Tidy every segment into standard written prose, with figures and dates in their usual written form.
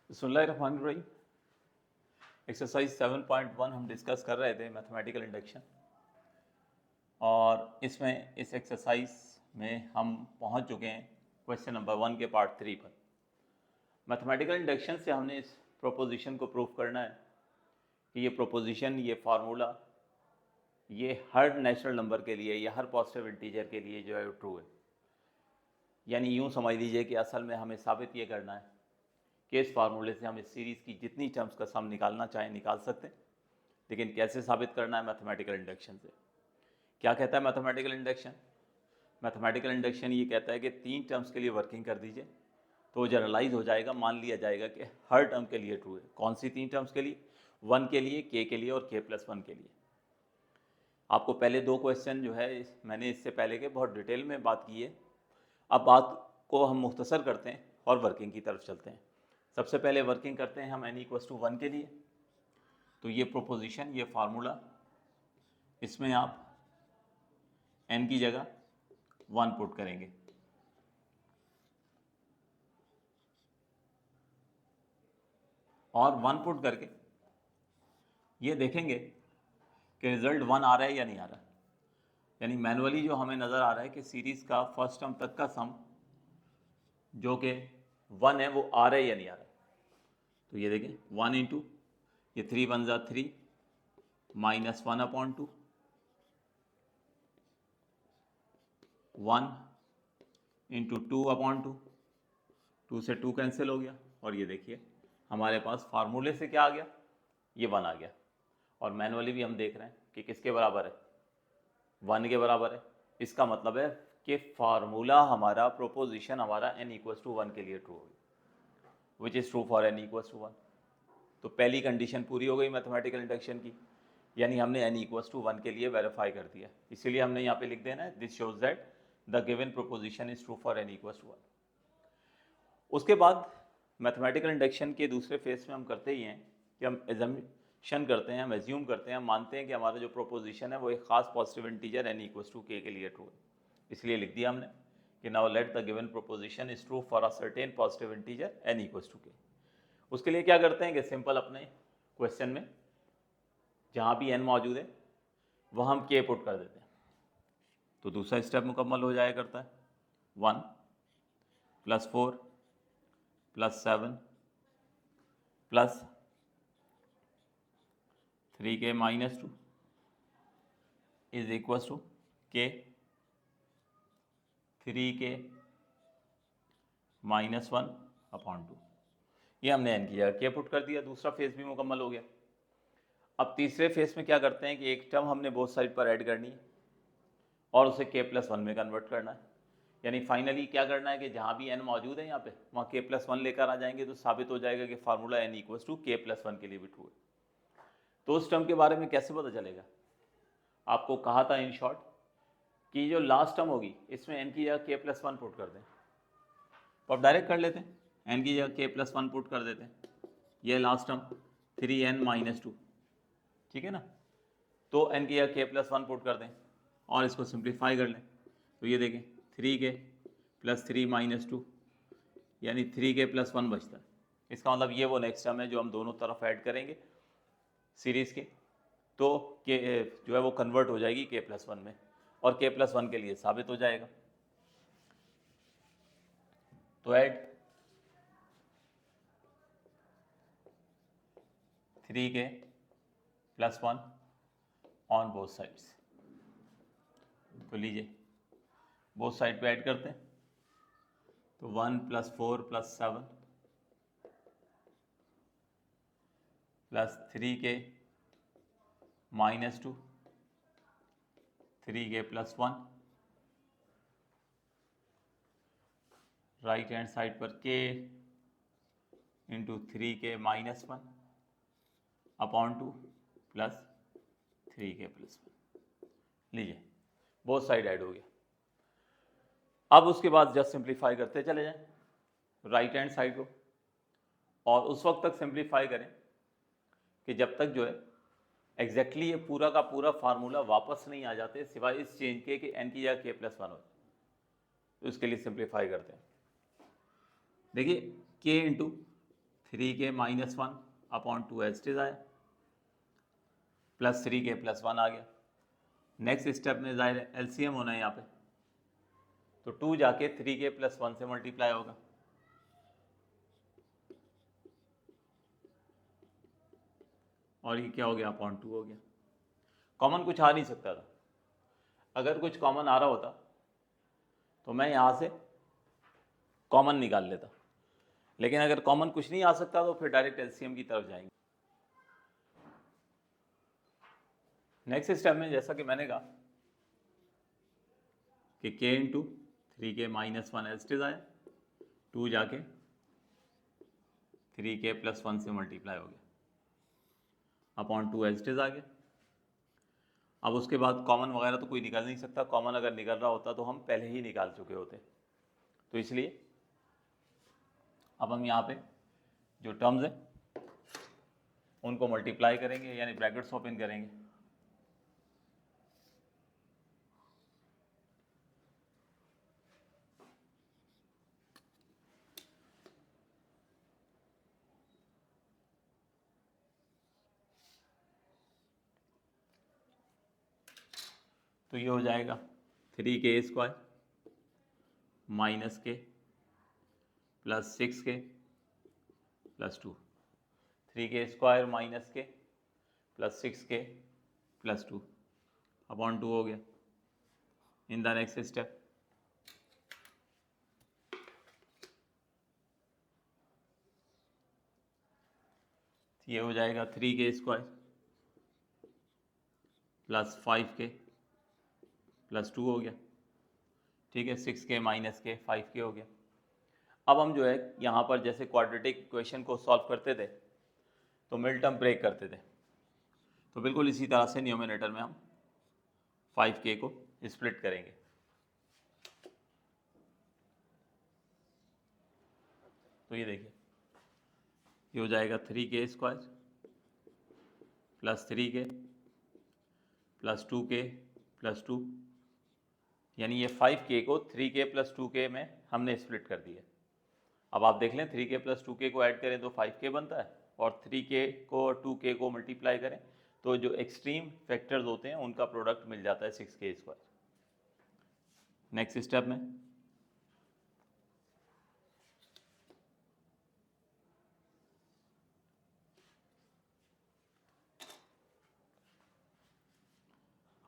बिस्मिल्लाहिर्रहमानिर्रहीम। एक्सरसाइज 7.1 हम डिस्कस कर रहे थे मैथमेटिकल इंडक्शन, और इसमें इस एक्सरसाइज में हम पहुंच चुके हैं क्वेश्चन नंबर 1 के पार्ट 3 पर। मैथमेटिकल इंडक्शन से हमने इस प्रोपोजिशन को प्रूव करना है कि ये प्रोपोजिशन, ये फार्मूला, ये हर नेचुरल नंबर के लिए या हर पॉजिटिव इंटीजर के लिए जो है ट्रू है। यानी यूँ समझ लीजिए कि असल में हमें साबित ये करना है कि इस फार्मूले से हम इस सीरीज़ की जितनी टर्म्स का सम निकालना चाहें निकाल सकते हैं। लेकिन कैसे साबित करना है? मैथमेटिकल इंडक्शन से। क्या कहता है मैथमेटिकल इंडक्शन? मैथमेटिकल इंडक्शन ये कहता है कि 3 टर्म्स के लिए वर्किंग कर दीजिए तो वो जनरलाइज हो जाएगा, मान लिया जाएगा कि हर टर्म के लिए ट्रू है। कौन सी 3 टर्म्स के लिए? 1 के लिए, k के लिए और k+1 के लिए। आपको पहले 2 क्वेश्चन जो है मैंने इससे पहले के बहुत डिटेल में बात की है। अब बात को हम मुख्तसर करते हैं और वर्किंग की तरफ चलते हैं। सबसे पहले वर्किंग करते हैं हम n=1 के लिए। तो ये प्रोपोजिशन, ये फार्मूला, इसमें आप n की जगह 1 पुट करेंगे और 1 पुट करके ये देखेंगे कि रिजल्ट 1 आ रहा है या नहीं आ रहा है। यानी मैनुअली जो हमें नज़र आ रहा है कि सीरीज़ का फर्स्ट टर्म तक का सम जो कि 1 है वो आ रहा है या नहीं आ रहा है। तो ये देखें 1 इंटू ये 3 1 ज़ा 3 -1/2, 1 इंटू 2/2, 2 से 2 कैंसिल हो गया, और ये देखिए हमारे पास फार्मूले से क्या आ गया, ये 1 आ गया। और मैनुअली भी हम देख रहे हैं कि किसके बराबर है, 1 के बराबर है। इसका मतलब है कि फार्मूला हमारा, प्रोपोजिशन हमारा n=1 के लिए ट्रू होगी, which is true for n=1। तो पहली कंडीशन पूरी हो गई मैथमेटिकल इंडक्शन की, यानी हमने n=1 के लिए वेरीफाई कर दिया। इसीलिए हमने यहाँ पे लिख देना है this shows that the given proposition is true for n=1। उसके बाद मैथमेटिकल इंडक्शन के दूसरे फेज में हम करते ही हैं कि हम एजम्पशन करते हैं, हम एज्यूम करते हैं, हम मानते हैं कि हमारा जो प्रोपोजिशन है वो एक खास पॉजिटिव इंटीजर n=k के लिए ट्रू है। इसलिए लिख दिया हमने कि now let the given proposition is true for a certain positive integer n=k। उसके लिए क्या करते हैं कि सिंपल अपने क्वेश्चन में जहाँ भी n मौजूद है वह हम k पुट कर देते हैं। तो दूसरा स्टेप मुकम्मल हो जाया करता है। 1 + 4 + 7 + 3k - 2 is equal to k 3k - 1/2। ये हमने n की जगह k पुट कर दिया। दूसरा फेज भी मुकम्मल हो गया। अब तीसरे फेज में क्या करते हैं कि एक टर्म हमने बोथ साइड पर ऐड करनी है और उसे k+1 में कन्वर्ट करना है। यानी फाइनली क्या करना है कि जहाँ भी n मौजूद है यहाँ पे वहाँ k+1 लेकर आ जाएंगे, तो साबित हो जाएगा कि फार्मूला n=k+1 के लिए भी ट्रू है। तो उस टर्म के बारे में कैसे पता चलेगा? आपको कहा था इन शॉर्ट कि जो लास्ट टर्म होगी इसमें n की जगह k+1 पुट कर दें। तो अब डायरेक्ट कर लेते हैं, n की जगह k+1 पुट कर देते हैं। ये लास्ट टर्म 3n - 2, ठीक है ना। तो n की जगह k+1 पुट कर दें और इसको सिंप्लीफाई कर लें। तो ये देखें 3k + 3 - 2 यानी 3k+1 बचता है। इसका मतलब ये वो नेक्स्ट टर्म है जो हम दोनों तरफ ऐड करेंगे सीरीज़ के, तो k जो है वो कन्वर्ट हो जाएगी k+1 में और k+1 के लिए साबित हो जाएगा। तो add 3k + 1 on both sides. तो लीजिए बोथ साइड पे ऐड करते हैं। तो 1 + 4 + 7 + 3k - 2 3k + 1, right hand side पर k × 3k - 1/2 + 3k + 1। लीजिए बोथ साइड ऐड हो गया। अब उसके बाद जस्ट सिंप्लीफाई करते चले जाएं राइट हैंड साइड को, और उस वक्त तक सिंप्लीफाई करें कि जब तक जो है एग्जैक्टली ये पूरा का पूरा फार्मूला वापस नहीं आ जाते, सिवाय इस चेंज के कि n की जगह k+1 हो। तो इसके लिए सिंप्लीफाई करते हैं। देखिए k × 3k minus one upon two as it is आया, प्लस 3k प्लस वन आ गया। नेक्स्ट स्टेप में जाहिर है एलसीएम होना है यहाँ पे, तो 2 जाके 3k प्लस वन से मल्टीप्लाई होगा, और ये क्या हो गया अपॉन 2 हो गया। कॉमन कुछ आ नहीं सकता था, अगर कुछ कॉमन आ रहा होता तो मैं यहाँ से कॉमन निकाल लेता, लेकिन अगर कॉमन कुछ नहीं आ सकता तो फिर डायरेक्ट एलसीएम की तरफ जाएंगे। नेक्स्ट स्टेप में जैसा कि मैंने कहा कि k into 3k minus one as it is आया, 2 जाके 3k प्लस वन से मल्टीप्लाई हो गया अपॉन 2 एज इट इज आ गया। अब उसके बाद कॉमन वगैरह तो कोई निकाल नहीं सकता, कॉमन अगर निकल रहा होता तो हम पहले ही निकाल चुके होते, तो इसलिए अब हम यहाँ पे जो टर्म्स हैं उनको मल्टीप्लाई करेंगे, यानी ब्रैकेट्स ओपन करेंगे। तो ये हो जाएगा 3k स्क्वायर माइनस के plus 6k plus 2, 3k square minus के प्लस 6k प्लस 2 अपॉन 2 हो गया। इन द नेक्स्ट स्टेप ये हो जाएगा 3k square plus 5k plus 2 हो गया, ठीक है। 6k माइनस के 5k हो गया। अब हम जो है यहाँ पर जैसे क्वाड्रेटिक इक्वेशन को सॉल्व करते थे तो मिड टर्म ब्रेक करते थे, तो बिल्कुल इसी तरह से न्यूमरेटर में हम 5k को स्प्लिट करेंगे। तो ये देखिए ये हो जाएगा 3k square plus 3k plus 2k plus 2, यानी ये 5k को 3k प्लस 2k में हमने स्प्लिट कर दिया। अब आप देख लें 3k प्लस 2k को ऐड करें तो 5k बनता है, और 3k को 2k को मल्टीप्लाई करें तो जो एक्सट्रीम फैक्टर्स होते हैं उनका प्रोडक्ट मिल जाता है 6k स्क्वायर। नेक्स्ट स्टेप में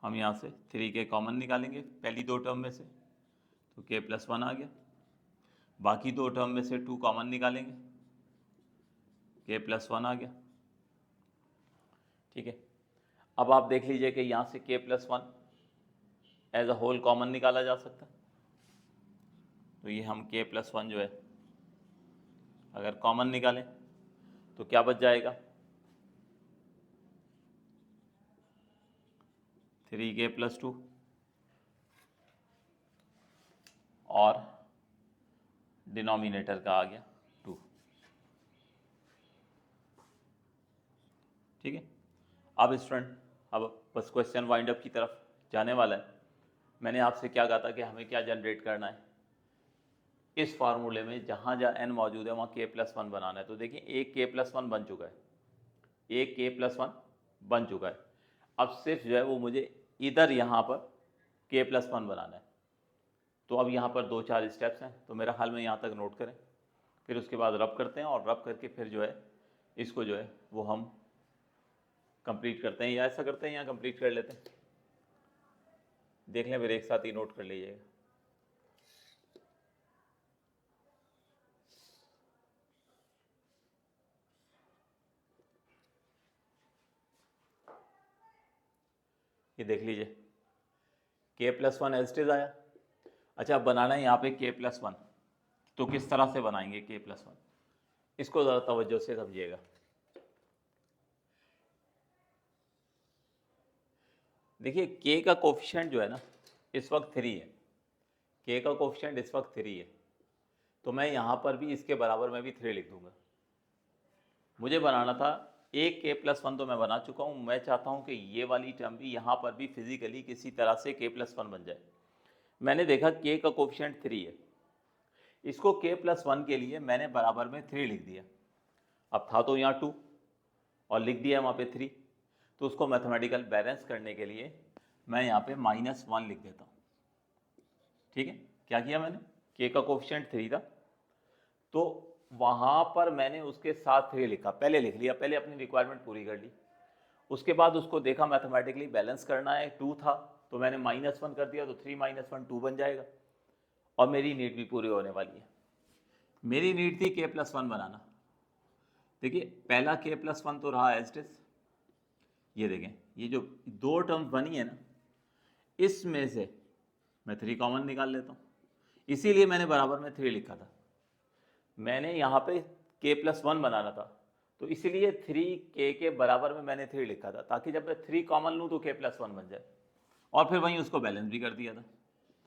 हम यहाँ से 3k कॉमन निकालेंगे पहली दो टर्म में से, तो k प्लस वन आ गया। बाकी दो टर्म में से 2 कॉमन निकालेंगे, k प्लस वन आ गया, ठीक है। अब आप देख लीजिए कि यहाँ से k plus one as a whole common निकाला जा सकता है, तो ये हम k प्लस वन जो है अगर कॉमन निकालें तो क्या बच जाएगा, 3k प्लस 2 और डिनोमिनेटर का आ गया 2, ठीक है। अब स्टूडेंट अब बस क्वेश्चन वाइंड अप की तरफ जाने वाला है। मैंने आपसे क्या कहा था कि हमें क्या जनरेट करना है, इस फार्मूले में जहाँ जहाँ n मौजूद है वहाँ k प्लस वन बनाना है। तो देखिए एक k प्लस वन बन चुका है, एक k प्लस वन बन चुका है। अब सिर्फ जो है वो मुझे इधर यहाँ पर k प्लस वन बनाना है। तो अब यहाँ पर 2-4 स्टेप्स हैं, तो मेरा ख्याल में यहाँ तक नोट करें, फिर उसके बाद रब करते हैं, और रब करके फिर जो है इसको जो है वो हम कंप्लीट करते हैं, या ऐसा करते हैं या कंप्लीट कर लेते हैं, देख लें, फिर एक साथ ही नोट कर लीजिएगा। ये देख लीजिए k plus one as it is आया। अच्छा अब बनाना है यहाँ पे k प्लस वन, तो किस तरह से बनाएंगे k प्लस वन, इसको ज़रा तवज्जो से समझिएगा। देखिए k का कोफिशिएंट जो है ना इस वक्त 3 है, k का कोफिशिएंट इस वक्त 3 है, तो मैं यहाँ पर भी इसके बराबर में भी 3 लिख दूंगा। मुझे बनाना था एक k प्लस वन, तो मैं बना चुका हूँ। मैं चाहता हूँ कि ये वाली टर्म भी यहाँ पर भी फिजिकली किसी तरह से k प्लस वन बन जाए। मैंने देखा k का कोफिशिएंट 3 है, इसको k प्लस वन के लिए मैंने बराबर में 3 लिख दिया। अब था तो यहाँ 2 और लिख दिया वहाँ पे 3, तो उसको मैथमेटिकल बैलेंस करने के लिए मैं यहाँ पे -1 लिख देता हूँ। ठीक है, क्या किया मैंने, k का कोफिशिएंट 3 था, तो वहाँ पर मैंने उसके साथ 3 लिखा, पहले लिख लिया, पहले अपनी रिक्वायरमेंट पूरी कर ली। उसके बाद उसको देखा मैथमेटिकली बैलेंस करना है, 2 था तो मैंने -1 कर दिया, तो 3 - 1 2 बन जाएगा, और मेरी नीड भी पूरी होने वाली है। मेरी नीड थी k+1 बनाना। देखिए पहला k+1 तो रहा एज इट इज, ये देखें ये जो 2 टर्म्स बनी है ना, इसमें से मैं 3 कॉमन निकाल लेता हूँ, इसीलिए मैंने बराबर में 3 लिखा था। मैंने यहाँ पे k+1 बनाना था, तो इसीलिए 3k के बराबर में मैंने 3 लिखा था, ताकि जब मैं 3 कॉमन लूँ तो k+1 बन जाए, और फिर वहीं उसको बैलेंस भी कर दिया था।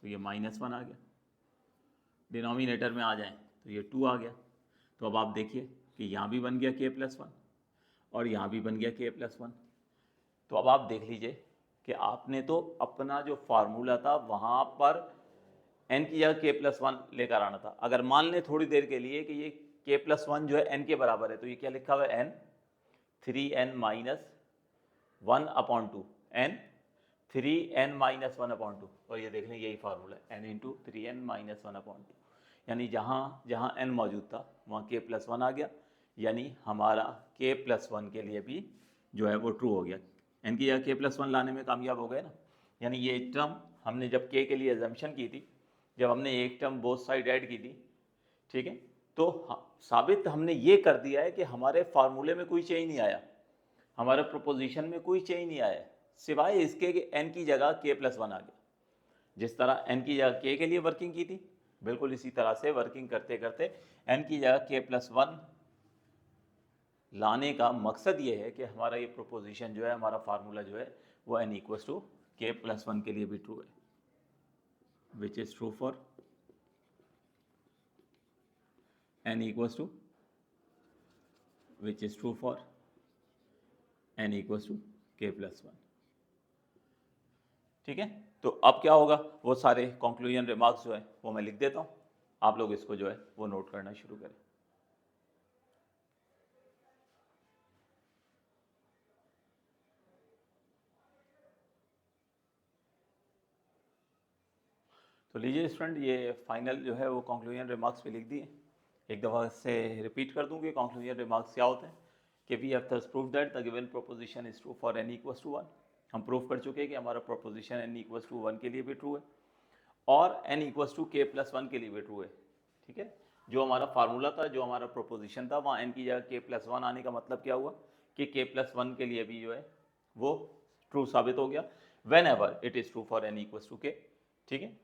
तो ये -1 आ गया, डिनोमिनेटर में आ जाए तो ये 2 आ गया। तो अब आप देखिए कि यहाँ भी बन गया k+1 और यहाँ भी बन गया k+1। तो अब आप देख लीजिए कि आपने तो अपना जो फार्मूला था वहाँ पर n की जगह k+1 लेकर आना था। अगर मान लें थोड़ी देर के लिए कि ये k+1 जो है n के बराबर है, तो ये क्या लिखा हुआ है, n 3n - 1/2, n 3n - 1/2, और ये देख लें यही फार्मूला है, n × 3n - 1/2, यानी जहाँ जहाँ n मौजूद था वहाँ k+1 आ गया, यानी हमारा k+1 के लिए भी जो है वो ट्रू हो गया, n की जगह k+1 लाने में कामयाब हो गए ना। यानी ये टर्म हमने जब k के लिए एजम्पशन की थी, जब हमने एक टर्म बोथ साइड ऐड की थी, ठीक है, तो साबित हमने ये कर दिया है कि हमारे फार्मूले में कोई चेंज नहीं आया, हमारे प्रोपोजिशन में कोई चेंज नहीं आया, सिवाय इसके कि n की जगह k+1 आ गया। जिस तरह n की जगह k के लिए वर्किंग की थी, बिल्कुल इसी तरह से वर्किंग करते करते n की जगह k+1 लाने का मकसद ये है कि हमारा ये प्रोपोजिशन जो है, हमारा फार्मूला जो है वो n = k+1 के लिए भी ट्रू है, which is true for n = which is true for n = k+1। ठीक है, तो अब क्या होगा, वो सारे कंक्लूजन रिमार्क्स जो है वो मैं लिख देता हूँ, आप लोग इसको जो है वो नोट करना शुरू करें। तो लीजिए स्टूडेंट, ये फाइनल जो है वो कंक्लूजन रिमार्क्स पे लिख दिए। एक दफ़ा से रिपीट कर दूँ कि कंक्लूजन रिमार्क्स क्या होते हैं, कि we have thus proved that the given proposition is true for n = 1। हम प्रूव कर चुके हैं कि हमारा प्रोपोजिशन n = 1 के लिए भी ट्रू है और n = k+1 के लिए भी ट्रू है। ठीक है, जो हमारा फार्मूला था, जो हमारा प्रोपोजिशन था, वहाँ n की जगह k+1 आने का मतलब क्या हुआ कि k+1 के लिए भी जो है वो ट्रू साबित हो गया, when ever it is true for n = k। ठीक है,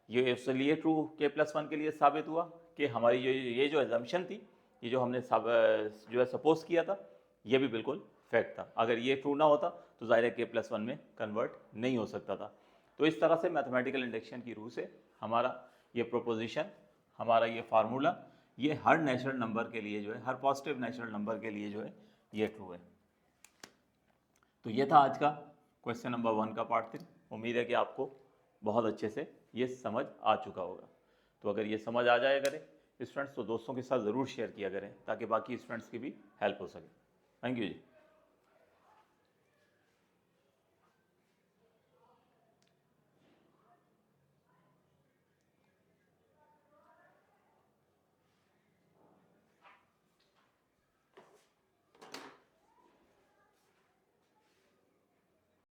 ये इसलिए ट्रू k+1 के लिए साबित हुआ कि हमारी ये जो एजम्पशन थी, ये जो हमने जो है सपोज किया था, ये भी बिल्कुल फैक्ट था। अगर ये ट्रू ना होता तो ज़ाहिर है k+1 में कन्वर्ट नहीं हो सकता था। तो इस तरह से मैथमेटिकल इंडक्शन की रूह से हमारा ये प्रोपोजिशन, हमारा ये फार्मूला, ये हर नेचुरल नंबर के लिए जो है, हर पॉजिटिव नेचुरल नंबर के लिए जो है ये ट्रू है। तो ये था आज का क्वेश्चन नंबर 1 का पार्ट 3। उम्मीद है कि आपको बहुत अच्छे से ये समझ आ चुका होगा। तो अगर ये समझ आ जाया करे स्टूडेंट्स, तो दोस्तों के साथ ज़रूर शेयर किया करें ताकि बाकी स्टूडेंट्स की भी हेल्प हो सके। Thank you ji.